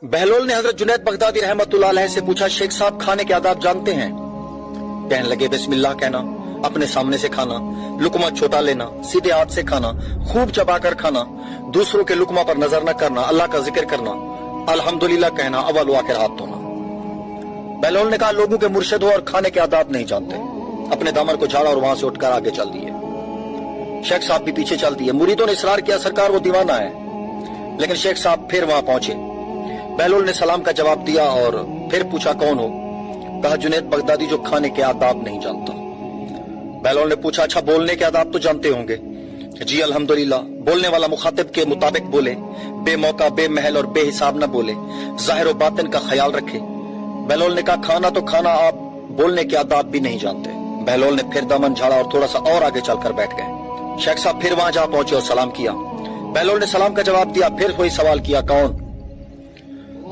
बहलोल ने हजरत जुनैद बगदादी रहमतुल्लाह अलैह से पूछा, शेख साहब खाने के आदाब जानते हैं? कहने लगे, बिस्मिल्लाह कहना, अपने सामने से खाना, लुकमा छोटा लेना, सीधे हाथ से खाना, खूब चबाकर खाना, दूसरों के लुकमा पर नजर न करना, अल्लाह का जिक्र करना, अल्हम्दुलिल्लाह कहना, अव्वल व आखिर हाथ धोना। बहलोल ने कहा, लोगों के मुर्शिद हो और खाने के आदाब नहीं जानते। अपने दामन को झाड़ा और वहां से उठकर आगे चल दिए। शेख साहब भी पीछे चल दिए। मुरीदों ने इसरार किया, सरकार वो दीवाना है। लेकिन शेख साहब फिर वहां पहुंचे। बहलोल ने सलाम का जवाब दिया और फिर पूछा, कौन हो? कहा, जुनैद बगदादी जो खाने के आदाब नहीं जानता। बहलोल ने पूछा, अच्छा बोलने के आदाब तो जानते होंगे? जी अल्हम्दुलिल्लाह। बोलने वाला मुखातिब के मुताबिक बोले, बेमौका बेमहल और बेहिसाब न बोले, जाहिर व बातिन का ख्याल रखे। बहलोल ने कहा, खाना तो खाना, आप बोलने के आदाब भी नहीं जानते। बहलोल ने फिर दामन झाड़ा और थोड़ा सा और आगे चलकर बैठ गए। शेख साहब फिर वहां जा पहुंचे और सलाम किया। बहलोल ने सलाम का जवाब दिया। फिर वही सवाल किया, कौन?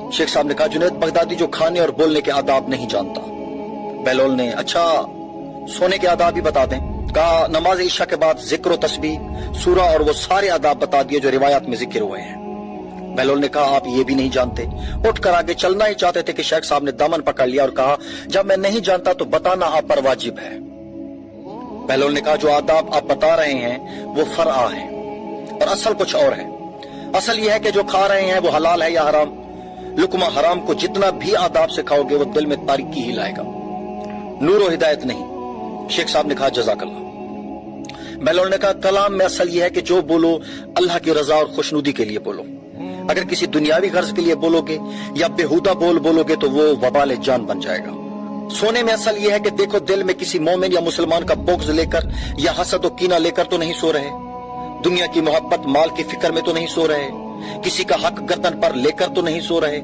शेख साहब ने कहा, जुनैद बगदादी जो खाने और बोलने के आदाब नहीं जानता। बहलोल ने, अच्छा सोने के आदाब भी बता दें? कहा, नमाज ईशा के बाद जिक्र तस्बीह, सूरा और वो सारे आदाब बता दिए जो रिवायत में जिक्र हुए हैं। बहलोल ने कहा, आप ये भी नहीं जानते? उठकर आगे चलना ही चाहते थे कि शेख साहब ने दामन पकड़ लिया और कहा, जब मैं नहीं जानता तो बताना आप पर वाजिब है। बहलोल ने कहा, जो आदाब आप बता रहे हैं वो फरआ है और असल कुछ और है। असल यह है कि जो खा रहे हैं वो हलाल है या हराम। लुकमा हराम को जितना भी आदाब से खाओगे वो दिल में तारीकी ही लाएगा, नूर और हिदायत नहीं। शेख साहब ने कहा, जज़ाकल्लाह। बहलोल ने कहा, कलाम में असल यह है कि जो बोलो अल्लाह की रजा और खुशनुदी के लिए बोलो। अगर किसी दुनियावी गर्ज के लिए बोलोगे या बेहुदा बोलोगे तो वो वबाल जान बन जाएगा। सोने में असल यह है कि देखो, दिल में किसी मोमिन या मुसलमान का बुग़्ज़ लेकर या हसद और कीना लेकर तो नहीं सो रहे, दुनिया की मोहब्बत माल की फिक्र में तो नहीं सो रहे, किसी का हक गर्दन पर लेकर तो नहीं सो रहे।